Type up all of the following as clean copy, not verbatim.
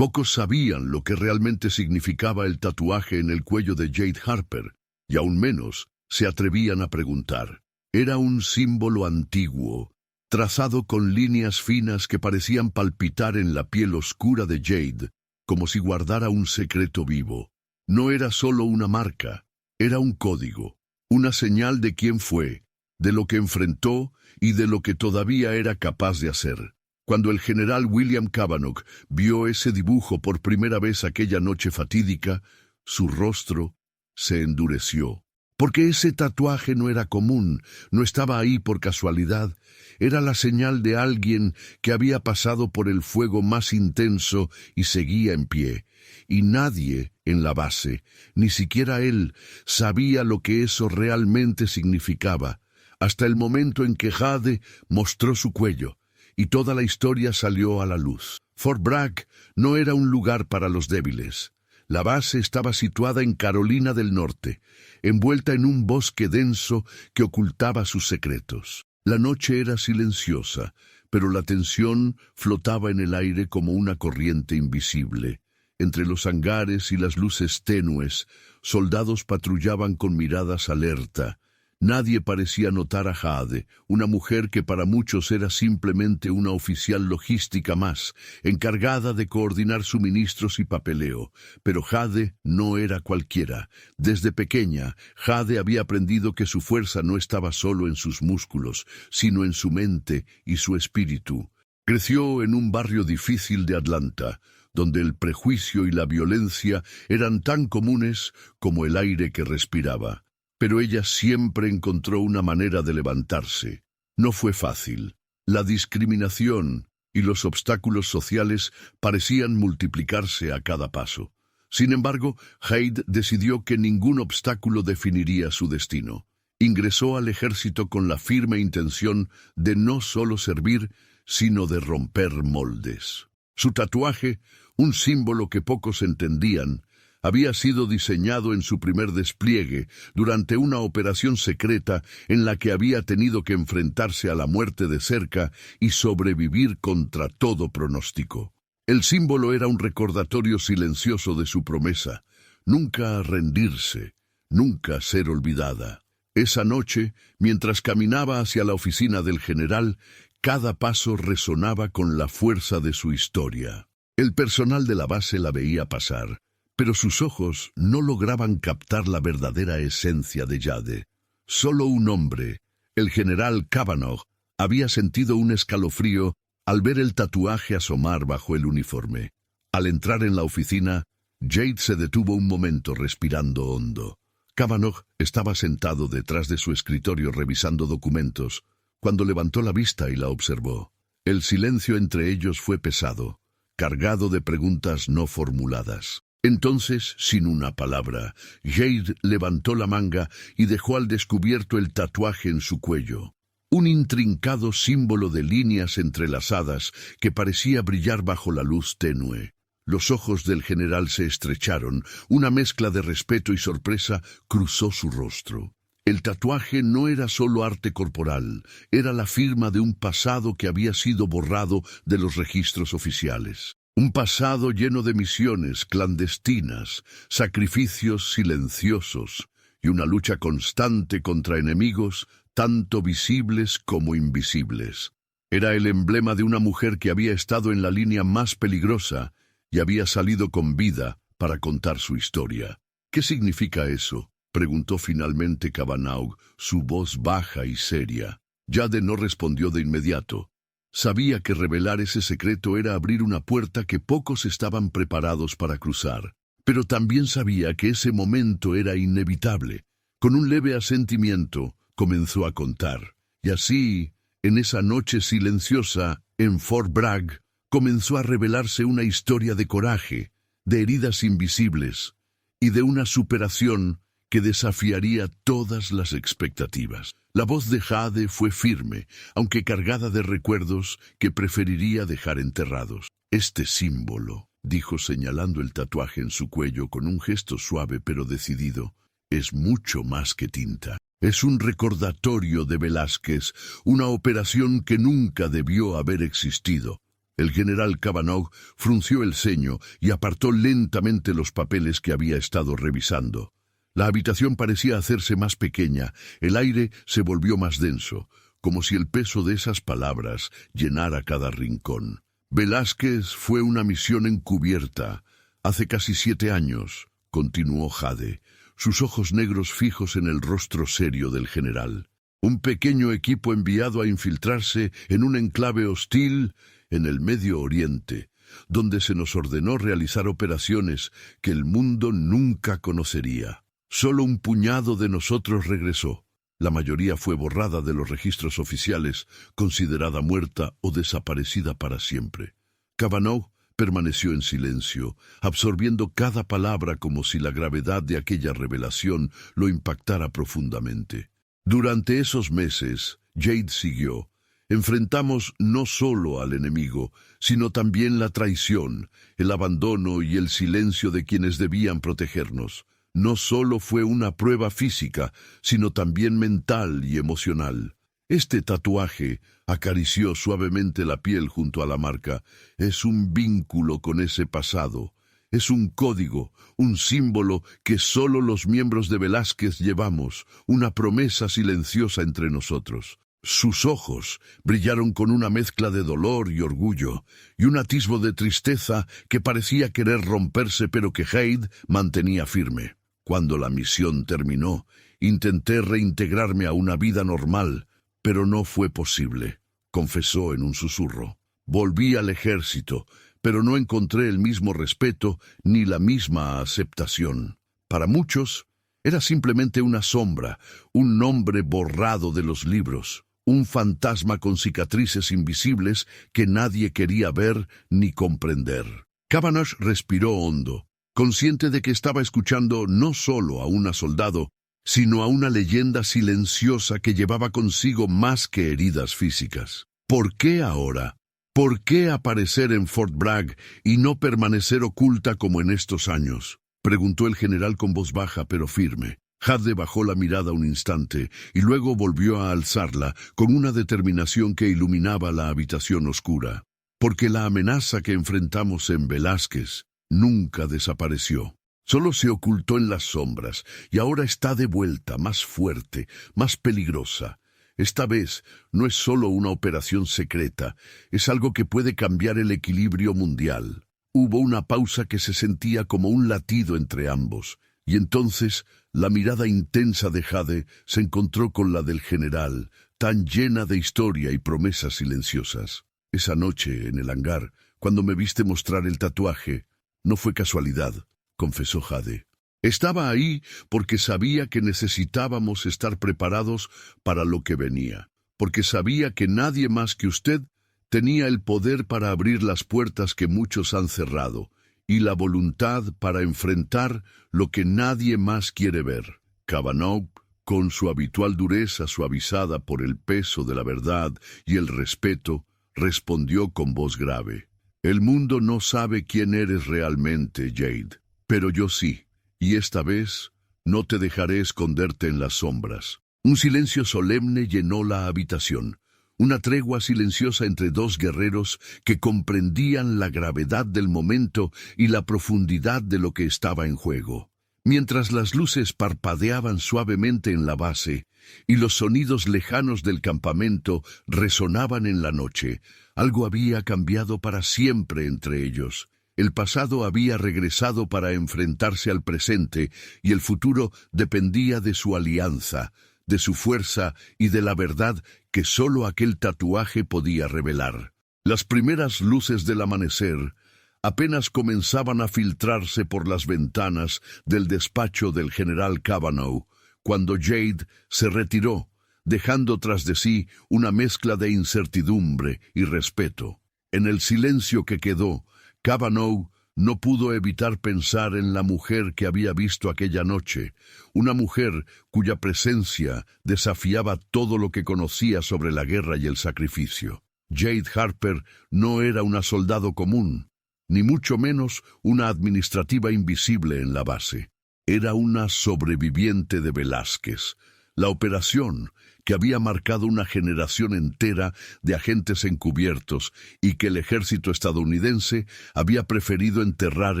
Pocos sabían lo que realmente significaba el tatuaje en el cuello de Jade Harper, y aún menos se atrevían a preguntar. Era un símbolo antiguo, trazado con líneas finas que parecían palpitar en la piel oscura de Jade, como si guardara un secreto vivo. No era solo una marca, era un código, una señal de quién fue, de lo que enfrentó y de lo que todavía era capaz de hacer. Cuando el general William Cavanaugh vio ese dibujo por primera vez aquella noche fatídica, su rostro se endureció. Porque ese tatuaje no era común, no estaba ahí por casualidad, era la señal de alguien que había pasado por el fuego más intenso y seguía en pie. Y nadie en la base, ni siquiera él, sabía lo que eso realmente significaba, hasta el momento en que Jade mostró su cuello, y toda la historia salió a la luz. Fort Bragg no era un lugar para los débiles. La base estaba situada en Carolina del Norte, envuelta en un bosque denso que ocultaba sus secretos. La noche era silenciosa, pero la tensión flotaba en el aire como una corriente invisible. Entre los hangares y las luces tenues, soldados patrullaban con miradas alerta. Nadie parecía notar a Jade, una mujer que para muchos era simplemente una oficial logística más, encargada de coordinar suministros y papeleo. Pero Jade no era cualquiera. Desde pequeña, Jade había aprendido que su fuerza no estaba solo en sus músculos, sino en su mente y su espíritu. Creció en un barrio difícil de Atlanta, donde el prejuicio y la violencia eran tan comunes como el aire que respiraba. Pero ella siempre encontró una manera de levantarse. No fue fácil. La discriminación y los obstáculos sociales parecían multiplicarse a cada paso. Sin embargo, Jade decidió que ningún obstáculo definiría su destino. Ingresó al ejército con la firme intención de no solo servir, sino de romper moldes. Su tatuaje, un símbolo que pocos entendían, había sido diseñado en su primer despliegue durante una operación secreta en la que había tenido que enfrentarse a la muerte de cerca y sobrevivir contra todo pronóstico. El símbolo era un recordatorio silencioso de su promesa: nunca rendirse, nunca ser olvidada. Esa noche, mientras caminaba hacia la oficina del general, cada paso resonaba con la fuerza de su historia. El personal de la base la veía pasar, pero sus ojos no lograban captar la verdadera esencia de Jade. Solo un hombre, el general Cavanaugh, había sentido un escalofrío al ver el tatuaje asomar bajo el uniforme. Al entrar en la oficina, Jade se detuvo un momento respirando hondo. Cavanaugh estaba sentado detrás de su escritorio revisando documentos, cuando levantó la vista y la observó. El silencio entre ellos fue pesado, cargado de preguntas no formuladas. Entonces, sin una palabra, Jade levantó la manga y dejó al descubierto el tatuaje en su cuello. Un intrincado símbolo de líneas entrelazadas que parecía brillar bajo la luz tenue. Los ojos del general se estrecharon, una mezcla de respeto y sorpresa cruzó su rostro. El tatuaje no era solo arte corporal, era la firma de un pasado que había sido borrado de los registros oficiales. Un pasado lleno de misiones clandestinas, sacrificios silenciosos y una lucha constante contra enemigos tanto visibles como invisibles. Era el emblema de una mujer que había estado en la línea más peligrosa y había salido con vida para contar su historia. ¿Qué significa eso?, preguntó finalmente Cavanaugh, su voz baja y seria. Jade no respondió de inmediato. Sabía que revelar ese secreto era abrir una puerta que pocos estaban preparados para cruzar, pero también sabía que ese momento era inevitable. Con un leve asentimiento, comenzó a contar. Y así, en esa noche silenciosa, en Fort Bragg, comenzó a revelarse una historia de coraje, de heridas invisibles y de una superación que desafiaría todas las expectativas. La voz de Jade fue firme, aunque cargada de recuerdos que preferiría dejar enterrados. Este símbolo, dijo señalando el tatuaje en su cuello con un gesto suave pero decidido, es mucho más que tinta. Es un recordatorio de Velázquez, una operación que nunca debió haber existido. El general Kavanaugh frunció el ceño y apartó lentamente los papeles que había estado revisando. La habitación parecía hacerse más pequeña, el aire se volvió más denso, como si el peso de esas palabras llenara cada rincón. Velázquez fue una misión encubierta. Hace casi 7 años, continuó Jade, sus ojos negros fijos en el rostro serio del general. Un pequeño equipo enviado a infiltrarse en un enclave hostil en el Medio Oriente, donde se nos ordenó realizar operaciones que el mundo nunca conocería. Solo un puñado de nosotros regresó. La mayoría fue borrada de los registros oficiales, considerada muerta o desaparecida para siempre. Kavanaugh permaneció en silencio, absorbiendo cada palabra como si la gravedad de aquella revelación lo impactara profundamente. Durante esos meses, Jade siguió. Enfrentamos no solo al enemigo, sino también la traición, el abandono y el silencio de quienes debían protegernos. No solo fue una prueba física, sino también mental y emocional. Este tatuaje acarició suavemente la piel junto a la marca. Es un vínculo con ese pasado. Es un código, un símbolo que solo los miembros de Velázquez llevamos, una promesa silenciosa entre nosotros. Sus ojos brillaron con una mezcla de dolor y orgullo, y un atisbo de tristeza que parecía querer romperse pero que Jade mantenía firme. Cuando la misión terminó, intenté reintegrarme a una vida normal, pero no fue posible, confesó en un susurro. Volví al ejército, pero no encontré el mismo respeto ni la misma aceptación. Para muchos, era simplemente una sombra, un nombre borrado de los libros, un fantasma con cicatrices invisibles que nadie quería ver ni comprender. Kavanaugh respiró hondo, consciente de que estaba escuchando no solo a una soldado, sino a una leyenda silenciosa que llevaba consigo más que heridas físicas. ¿Por qué ahora? ¿Por qué aparecer en Fort Bragg y no permanecer oculta como en estos años?, preguntó el general con voz baja pero firme. Jade bajó la mirada un instante y luego volvió a alzarla con una determinación que iluminaba la habitación oscura. Porque la amenaza que enfrentamos en Velázquez nunca desapareció. Solo se ocultó en las sombras y ahora está de vuelta, más fuerte, más peligrosa. Esta vez no es solo una operación secreta, es algo que puede cambiar el equilibrio mundial. Hubo una pausa que se sentía como un latido entre ambos, y entonces la mirada intensa de Jade se encontró con la del general, tan llena de historia y promesas silenciosas. Esa noche, en el hangar, cuando me viste mostrar el tatuaje, no fue casualidad, confesó Jade. Estaba ahí porque sabía que necesitábamos estar preparados para lo que venía, porque sabía que nadie más que usted tenía el poder para abrir las puertas que muchos han cerrado, y la voluntad para enfrentar lo que nadie más quiere ver. Kavanaugh, con su habitual dureza suavizada por el peso de la verdad y el respeto, respondió con voz grave. El mundo no sabe quién eres realmente, Jade, pero yo sí. Y esta vez no te dejaré esconderte en las sombras. Un silencio solemne llenó la habitación, una tregua silenciosa entre dos guerreros que comprendían la gravedad del momento y la profundidad de lo que estaba en juego. Mientras las luces parpadeaban suavemente en la base y los sonidos lejanos del campamento resonaban en la noche, algo había cambiado para siempre entre ellos. El pasado había regresado para enfrentarse al presente y el futuro dependía de su alianza, de su fuerza y de la verdad que solo aquel tatuaje podía revelar. Las primeras luces del amanecer apenas comenzaban a filtrarse por las ventanas del despacho del general Kavanaugh, cuando Jade se retiró, dejando tras de sí una mezcla de incertidumbre y respeto. En el silencio que quedó, Kavanaugh no pudo evitar pensar en la mujer que había visto aquella noche, una mujer cuya presencia desafiaba todo lo que conocía sobre la guerra y el sacrificio. Jade Harper no era una soldado común, ni mucho menos una administrativa invisible en la base. Era una sobreviviente de Velázquez, La operación, que había marcado una generación entera de agentes encubiertos y que el ejército estadounidense había preferido enterrar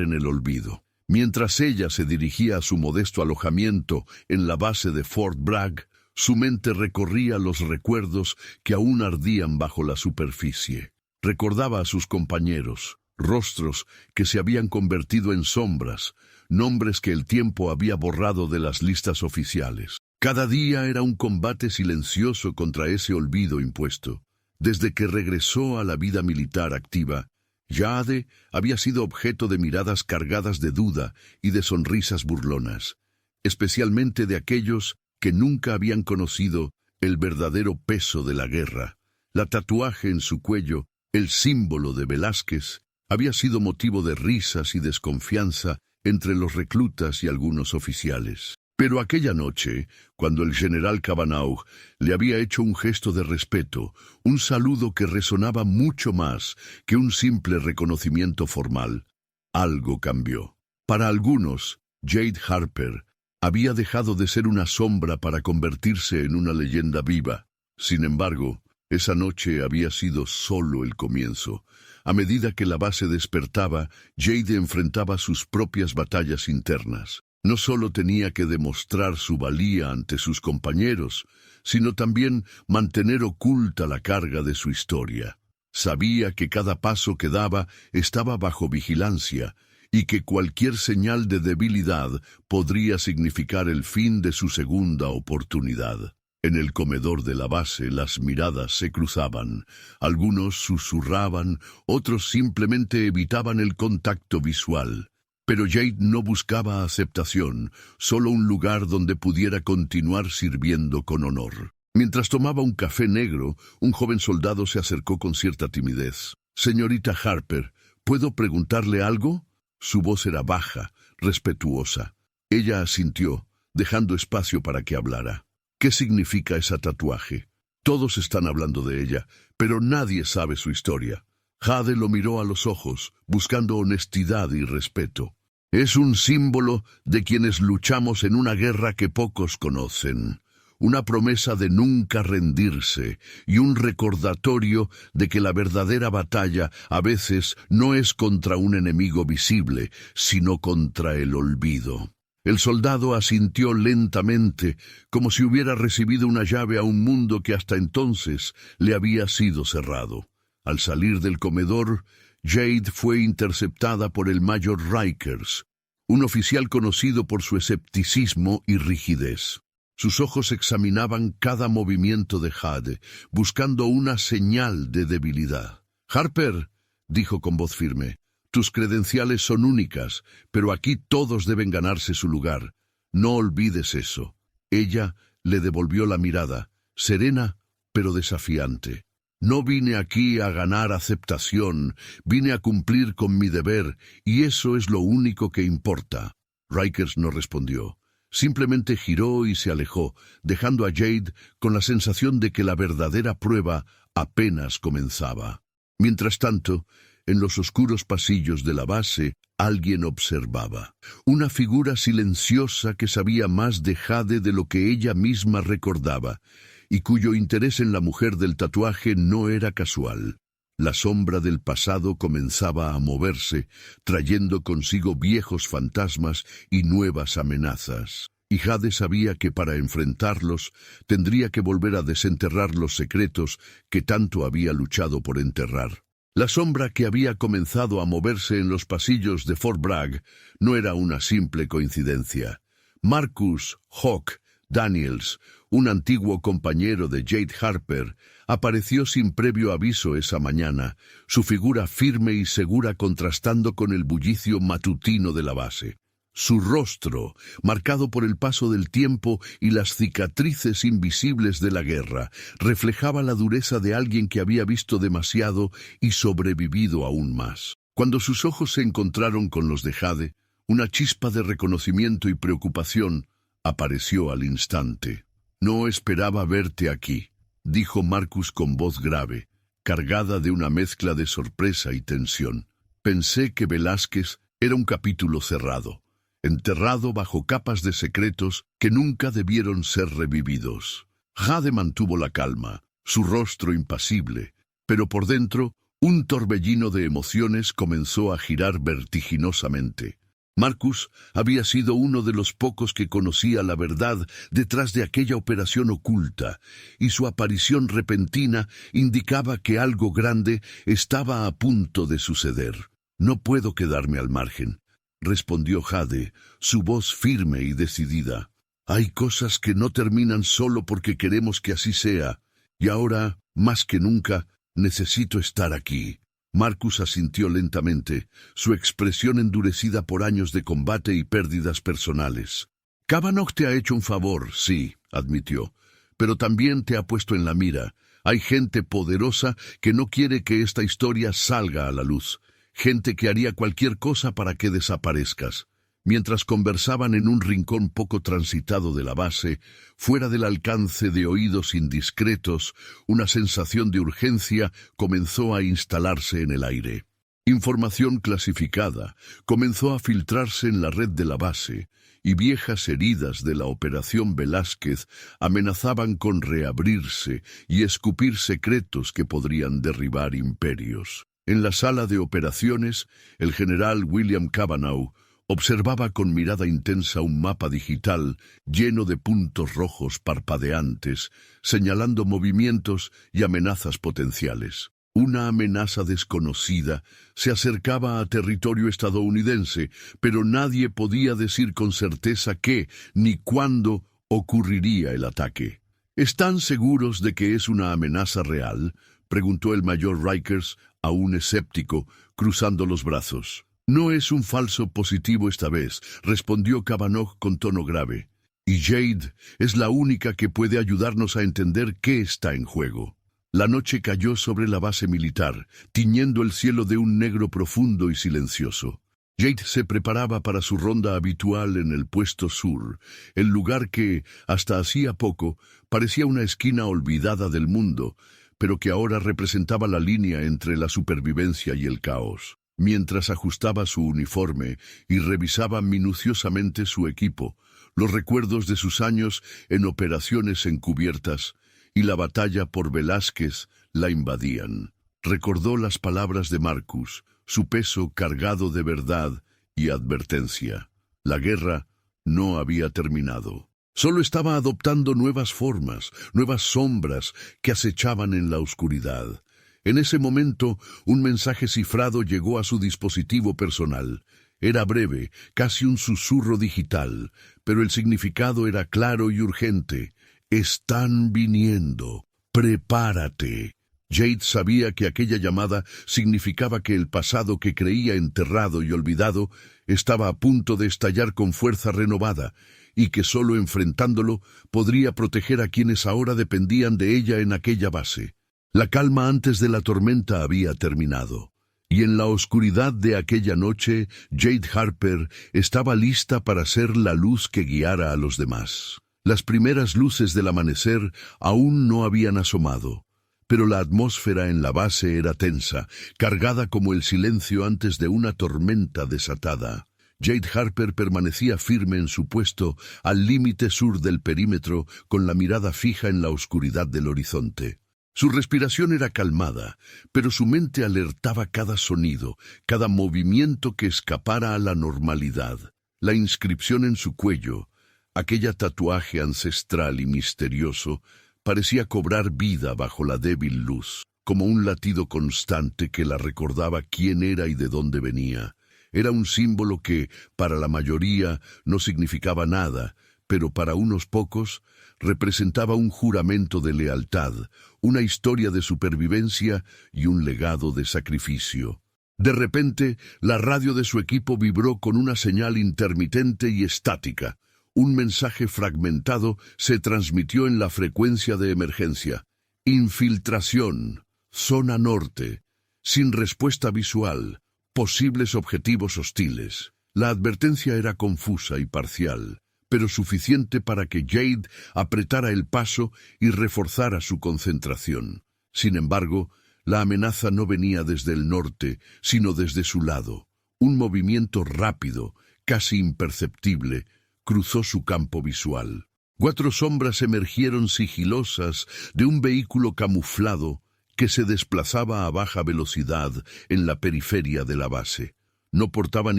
en el olvido. Mientras ella se dirigía a su modesto alojamiento en la base de Fort Bragg, su mente recorría los recuerdos que aún ardían bajo la superficie. Recordaba a sus compañeros, rostros que se habían convertido en sombras, nombres que el tiempo había borrado de las listas oficiales. Cada día era un combate silencioso contra ese olvido impuesto. Desde que regresó a la vida militar activa, Jade había sido objeto de miradas cargadas de duda y de sonrisas burlonas, especialmente de aquellos que nunca habían conocido el verdadero peso de la guerra. La tatuaje en su cuello, el símbolo de Velázquez, había sido motivo de risas y desconfianza entre los reclutas y algunos oficiales. Pero aquella noche, cuando el general Cavanaugh le había hecho un gesto de respeto, un saludo que resonaba mucho más que un simple reconocimiento formal, algo cambió. Para algunos, Jade Harper había dejado de ser una sombra para convertirse en una leyenda viva. Sin embargo, esa noche había sido solo el comienzo. A medida que la base despertaba, Jade enfrentaba sus propias batallas internas. No solo tenía que demostrar su valía ante sus compañeros, sino también mantener oculta la carga de su historia. Sabía que cada paso que daba estaba bajo vigilancia y que cualquier señal de debilidad podría significar el fin de su segunda oportunidad. En el comedor de la base las miradas se cruzaban. Algunos susurraban, otros simplemente evitaban el contacto visual. Pero Jade no buscaba aceptación, solo un lugar donde pudiera continuar sirviendo con honor. Mientras tomaba un café negro, un joven soldado se acercó con cierta timidez. «Señorita Harper, ¿puedo preguntarle algo?» Su voz era baja, respetuosa. Ella asintió, dejando espacio para que hablara. «¿Qué significa ese tatuaje? Todos están hablando de ella, pero nadie sabe su historia». Jade lo miró a los ojos, buscando honestidad y respeto. «Es un símbolo de quienes luchamos en una guerra que pocos conocen, una promesa de nunca rendirse y un recordatorio de que la verdadera batalla a veces no es contra un enemigo visible, sino contra el olvido». El soldado asintió lentamente, como si hubiera recibido una llave a un mundo que hasta entonces le había sido cerrado. Al salir del comedor, Jade fue interceptada por el mayor Rikers, un oficial conocido por su escepticismo y rigidez. Sus ojos examinaban cada movimiento de Jade, buscando una señal de debilidad. «Harper», dijo con voz firme, «tus credenciales son únicas, pero aquí todos deben ganarse su lugar. No olvides eso». Ella le devolvió la mirada, serena pero desafiante. «No vine aquí a ganar aceptación, vine a cumplir con mi deber, y eso es lo único que importa». Rikers no respondió. Simplemente giró y se alejó, dejando a Jade con la sensación de que la verdadera prueba apenas comenzaba. Mientras tanto, en los oscuros pasillos de la base, alguien observaba. Una figura silenciosa que sabía más de Jade de lo que ella misma recordaba, y cuyo interés en la mujer del tatuaje no era casual. La sombra del pasado comenzaba a moverse, trayendo consigo viejos fantasmas y nuevas amenazas. Y Jade sabía que para enfrentarlos tendría que volver a desenterrar los secretos que tanto había luchado por enterrar. La sombra que había comenzado a moverse en los pasillos de Fort Bragg no era una simple coincidencia. Marcus Hawk Daniels, un antiguo compañero de Jade Harper, apareció sin previo aviso esa mañana, su figura firme y segura contrastando con el bullicio matutino de la base. Su rostro, marcado por el paso del tiempo y las cicatrices invisibles de la guerra, reflejaba la dureza de alguien que había visto demasiado y sobrevivido aún más. Cuando sus ojos se encontraron con los de Jade, una chispa de reconocimiento y preocupación apareció al instante. «No esperaba verte aquí», dijo Marcus con voz grave, cargada de una mezcla de sorpresa y tensión. «Pensé que Velázquez era un capítulo cerrado. enterrado bajo capas de secretos que nunca debieron ser revividos. Jade mantuvo la calma, su rostro impasible, pero por dentro un torbellino de emociones comenzó a girar vertiginosamente. Marcus había sido uno de los pocos que conocía la verdad detrás de aquella operación oculta, y su aparición repentina indicaba que algo grande estaba a punto de suceder. «No puedo quedarme al margen», respondió Jade, su voz firme y decidida. «Hay cosas que no terminan solo porque queremos que así sea, y ahora, más que nunca, necesito estar aquí». Marcus asintió lentamente, su expresión endurecida por años de combate y pérdidas personales. «Kavanagh te ha hecho un favor, sí», admitió, «pero también te ha puesto en la mira. Hay gente poderosa que no quiere que esta historia salga a la luz, gente que haría cualquier cosa para que desaparezcas». Mientras conversaban en un rincón poco transitado de la base, fuera del alcance de oídos indiscretos, una sensación de urgencia comenzó a instalarse en el aire. Información clasificada comenzó a filtrarse en la red de la base, y viejas heridas de la Operación Velázquez amenazaban con reabrirse y escupir secretos que podrían derribar imperios. En la sala de operaciones, el general William Kavanagh observaba con mirada intensa un mapa digital lleno de puntos rojos parpadeantes, señalando movimientos y amenazas potenciales. Una amenaza desconocida se acercaba a territorio estadounidense, pero nadie podía decir con certeza qué ni cuándo ocurriría el ataque. «¿Están seguros de que es una amenaza real?», preguntó el mayor Rikers, aún escéptico, cruzando los brazos. «No es un falso positivo esta vez», respondió Kavanagh con tono grave. «Y Jade es la única que puede ayudarnos a entender qué está en juego». La noche cayó sobre la base militar, tiñendo el cielo de un negro profundo y silencioso. Jade se preparaba para su ronda habitual en el puesto sur, el lugar que, hasta hacía poco, parecía una esquina olvidada del mundo, pero que ahora representaba la línea entre la supervivencia y el caos. Mientras ajustaba su uniforme y revisaba minuciosamente su equipo, los recuerdos de sus años en operaciones encubiertas y la batalla por Velázquez la invadían. Recordó las palabras de Marcus, su peso cargado de verdad y advertencia. La guerra no había terminado. Solo estaba adoptando nuevas formas, nuevas sombras que acechaban en la oscuridad. En ese momento, un mensaje cifrado llegó a su dispositivo personal. Era breve, casi un susurro digital, pero el significado era claro y urgente. «Están viniendo. Prepárate». Jade sabía que aquella llamada significaba que el pasado que creía enterrado y olvidado estaba a punto de estallar con fuerza renovada, y que solo enfrentándolo podría proteger a quienes ahora dependían de ella en aquella base. La calma antes de la tormenta había terminado, y en la oscuridad de aquella noche, Jade Harper estaba lista para ser la luz que guiara a los demás. Las primeras luces del amanecer aún no habían asomado, pero la atmósfera en la base era tensa, cargada como el silencio antes de una tormenta desatada. Jade Harper permanecía firme en su puesto al límite sur del perímetro, con la mirada fija en la oscuridad del horizonte. Su respiración era calmada, pero su mente alertaba cada sonido, cada movimiento que escapara a la normalidad. La inscripción en su cuello, aquella tatuaje ancestral y misterioso, parecía cobrar vida bajo la débil luz, como un latido constante que la recordaba quién era y de dónde venía. Era un símbolo que, para la mayoría, no significaba nada, pero para unos pocos representaba un juramento de lealtad, una historia de supervivencia y un legado de sacrificio. De repente, la radio de su equipo vibró con una señal intermitente y estática. Un mensaje fragmentado se transmitió en la frecuencia de emergencia. «Infiltración. Zona norte. Sin respuesta visual. Posibles objetivos hostiles». La advertencia era confusa y parcial, pero suficiente para que Jade apretara el paso y reforzara su concentración. Sin embargo, la amenaza no venía desde el norte, sino desde su lado. Un movimiento rápido, casi imperceptible, cruzó su campo visual. 4 sombras emergieron sigilosas de un vehículo camuflado que se desplazaba a baja velocidad en la periferia de la base. No portaban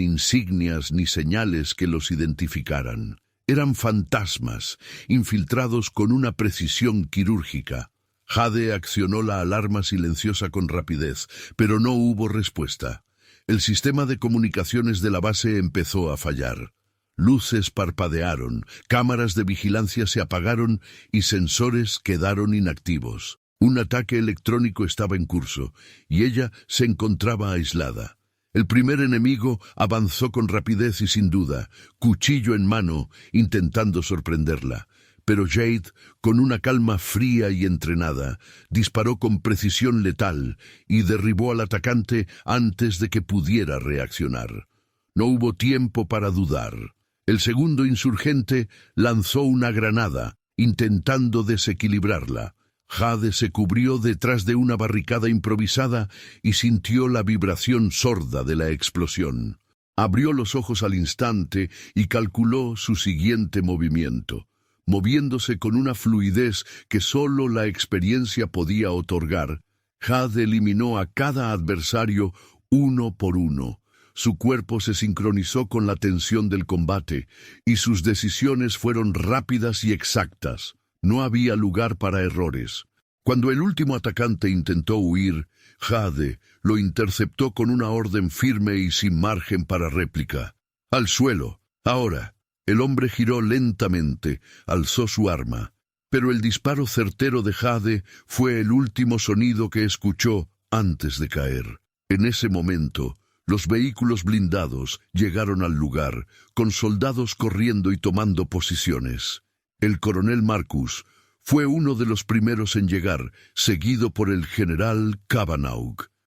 insignias ni señales que los identificaran. Eran fantasmas, infiltrados con una precisión quirúrgica. Jade accionó la alarma silenciosa con rapidez, pero no hubo respuesta. El sistema de comunicaciones de la base empezó a fallar. Luces parpadearon, cámaras de vigilancia se apagaron y sensores quedaron inactivos. Un ataque electrónico estaba en curso, y ella se encontraba aislada. El primer enemigo avanzó con rapidez y sin duda, cuchillo en mano, intentando sorprenderla. Pero Jade, con una calma fría y entrenada, disparó con precisión letal y derribó al atacante antes de que pudiera reaccionar. No hubo tiempo para dudar. El segundo insurgente lanzó una granada, intentando desequilibrarla. Jade se cubrió detrás de una barricada improvisada y sintió la vibración sorda de la explosión. Abrió los ojos al instante y calculó su siguiente movimiento, moviéndose con una fluidez que solo la experiencia podía otorgar. Jade eliminó a cada adversario uno por uno. Su cuerpo se sincronizó con la tensión del combate y sus decisiones fueron rápidas y exactas. No había lugar para errores. Cuando el último atacante intentó huir, Jade lo interceptó con una orden firme y sin margen para réplica. ¡Al suelo! Ahora. El hombre giró lentamente, alzó su arma, pero el disparo certero de Jade fue el último sonido que escuchó antes de caer. En ese momento, los vehículos blindados llegaron al lugar, con soldados corriendo y tomando posiciones. El coronel Marcus fue uno de los primeros en llegar, seguido por el general Cavanaugh.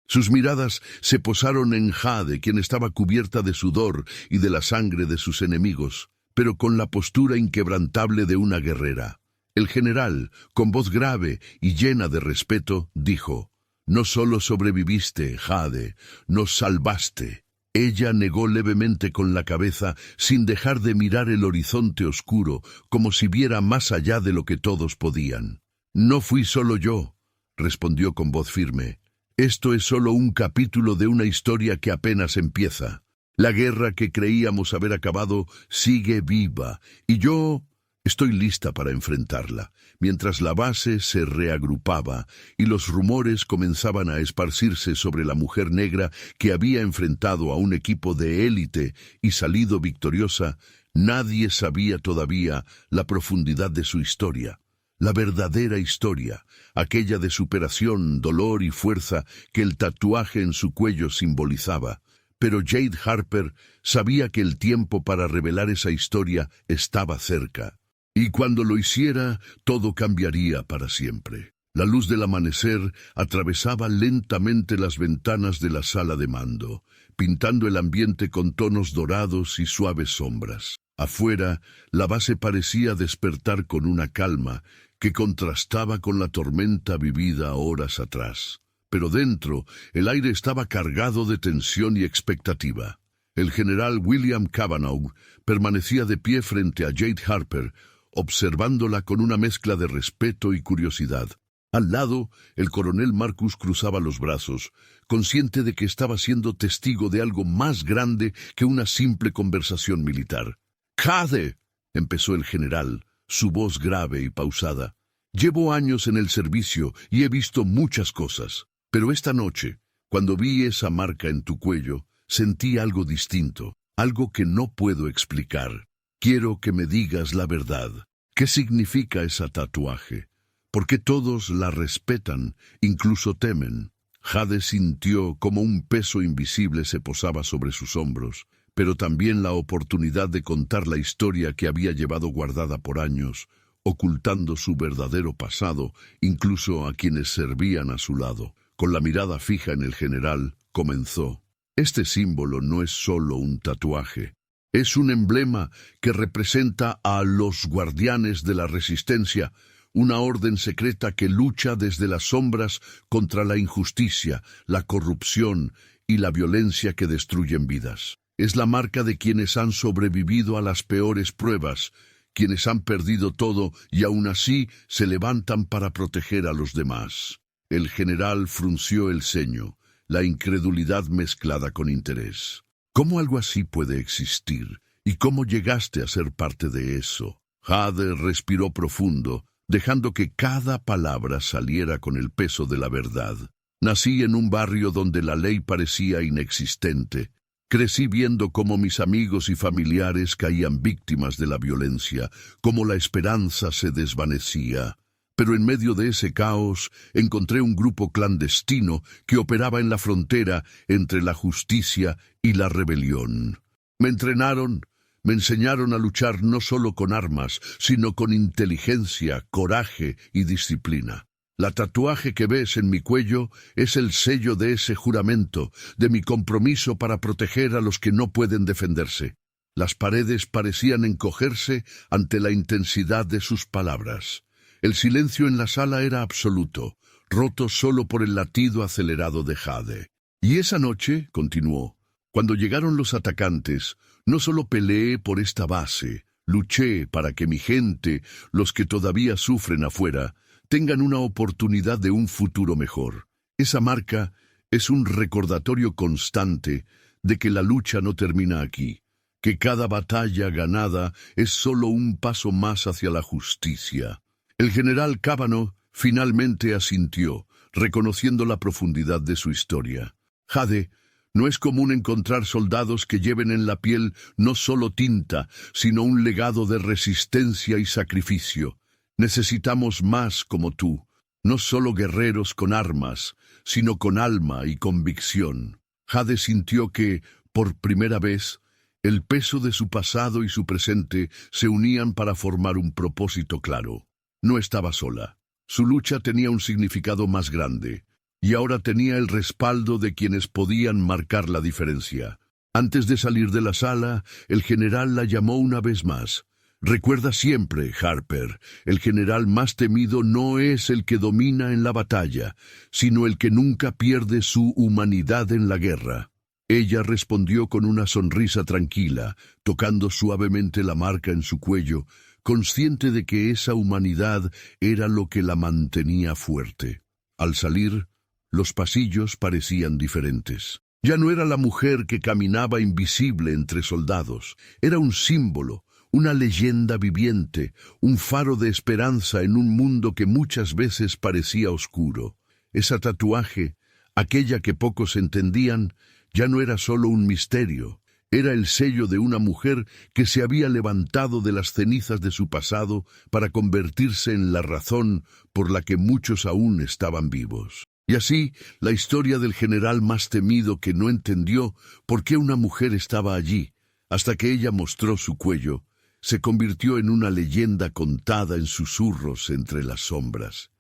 Sus miradas se posaron en Jade, quien estaba cubierta de sudor y de la sangre de sus enemigos, pero con la postura inquebrantable de una guerrera. El general, con voz grave y llena de respeto, dijo: «No solo sobreviviste, Jade, nos salvaste». Ella negó levemente con la cabeza, sin dejar de mirar el horizonte oscuro, como si viera más allá de lo que todos podían. «No fui solo yo», respondió con voz firme. «Esto es solo un capítulo de una historia que apenas empieza. La guerra que creíamos haber acabado sigue viva, y yo estoy lista para enfrentarla». Mientras la base se reagrupaba y los rumores comenzaban a esparcirse sobre la mujer negra que había enfrentado a un equipo de élite y salido victoriosa, nadie sabía todavía la profundidad de su historia. La verdadera historia, aquella de superación, dolor y fuerza que el tatuaje en su cuello simbolizaba. Pero Jade Harper sabía que el tiempo para revelar esa historia estaba cerca. Y cuando lo hiciera, todo cambiaría para siempre. La luz del amanecer atravesaba lentamente las ventanas de la sala de mando, pintando el ambiente con tonos dorados y suaves sombras. Afuera, la base parecía despertar con una calma que contrastaba con la tormenta vivida horas atrás. Pero dentro, el aire estaba cargado de tensión y expectativa. El general William Cavanaugh permanecía de pie frente a Jade Harper, observándola con una mezcla de respeto y curiosidad. Al lado, el coronel Marcus cruzaba los brazos, consciente de que estaba siendo testigo de algo más grande que una simple conversación militar. «Jade», empezó el general, su voz grave y pausada. «Llevo años en el servicio y he visto muchas cosas, pero esta noche, cuando vi esa marca en tu cuello, sentí algo distinto, algo que no puedo explicar. Quiero que me digas la verdad. ¿Qué significa ese tatuaje? ¿Por qué todos la respetan, incluso temen?» Jade sintió como un peso invisible se posaba sobre sus hombros, pero también la oportunidad de contar la historia que había llevado guardada por años, ocultando su verdadero pasado, incluso a quienes servían a su lado. Con la mirada fija en el general, comenzó: «Este símbolo no es solo un tatuaje. Es un emblema que representa a los guardianes de la resistencia, una orden secreta que lucha desde las sombras contra la injusticia, la corrupción y la violencia que destruyen vidas. Es la marca de quienes han sobrevivido a las peores pruebas, quienes han perdido todo y aún así se levantan para proteger a los demás. El general frunció el ceño, la incredulidad mezclada con interés. ¿Cómo algo así puede existir? ¿Y cómo llegaste a ser parte de eso? Jade respiró profundo, dejando que cada palabra saliera con el peso de la verdad. Nací en un barrio donde la ley parecía inexistente. Crecí viendo cómo mis amigos y familiares caían víctimas de la violencia, cómo la esperanza se desvanecía. Pero en medio de ese caos encontré un grupo clandestino que operaba en la frontera entre la justicia y la rebelión. Me entrenaron, me enseñaron a luchar no solo con armas, sino con inteligencia, coraje y disciplina. La tatuaje que ves en mi cuello es el sello de ese juramento, de mi compromiso para proteger a los que no pueden defenderse. Las paredes parecían encogerse ante la intensidad de sus palabras. El silencio en la sala era absoluto, roto solo por el latido acelerado de Jade. Y esa noche, continuó, cuando llegaron los atacantes, no solo peleé por esta base, luché para que mi gente, los que todavía sufren afuera, tengan una oportunidad de un futuro mejor. Esa marca es un recordatorio constante de que la lucha no termina aquí, que cada batalla ganada es solo un paso más hacia la justicia. El general Cábano finalmente asintió, reconociendo la profundidad de su historia. Jade, no es común encontrar soldados que lleven en la piel no solo tinta, sino un legado de resistencia y sacrificio. Necesitamos más como tú, no solo guerreros con armas, sino con alma y convicción. Jade sintió que, por primera vez, el peso de su pasado y su presente se unían para formar un propósito claro. No estaba sola. Su lucha tenía un significado más grande, y ahora tenía el respaldo de quienes podían marcar la diferencia. Antes de salir de la sala, el general la llamó una vez más. Recuerda siempre, Harper, el general más temido no es el que domina en la batalla, sino el que nunca pierde su humanidad en la guerra. Ella respondió con una sonrisa tranquila, tocando suavemente la marca en su cuello, consciente de que esa humanidad era lo que la mantenía fuerte. Al salir, los pasillos parecían diferentes. Ya no era la mujer que caminaba invisible entre soldados, era un símbolo, una leyenda viviente, un faro de esperanza en un mundo que muchas veces parecía oscuro. Esa tatuaje, aquella que pocos entendían, ya no era solo un misterio, era el sello de una mujer que se había levantado de las cenizas de su pasado para convertirse en la razón por la que muchos aún estaban vivos. Y así, la historia del general más temido que no entendió por qué una mujer estaba allí, hasta que ella mostró su cuello, se convirtió en una leyenda contada en susurros entre las sombras.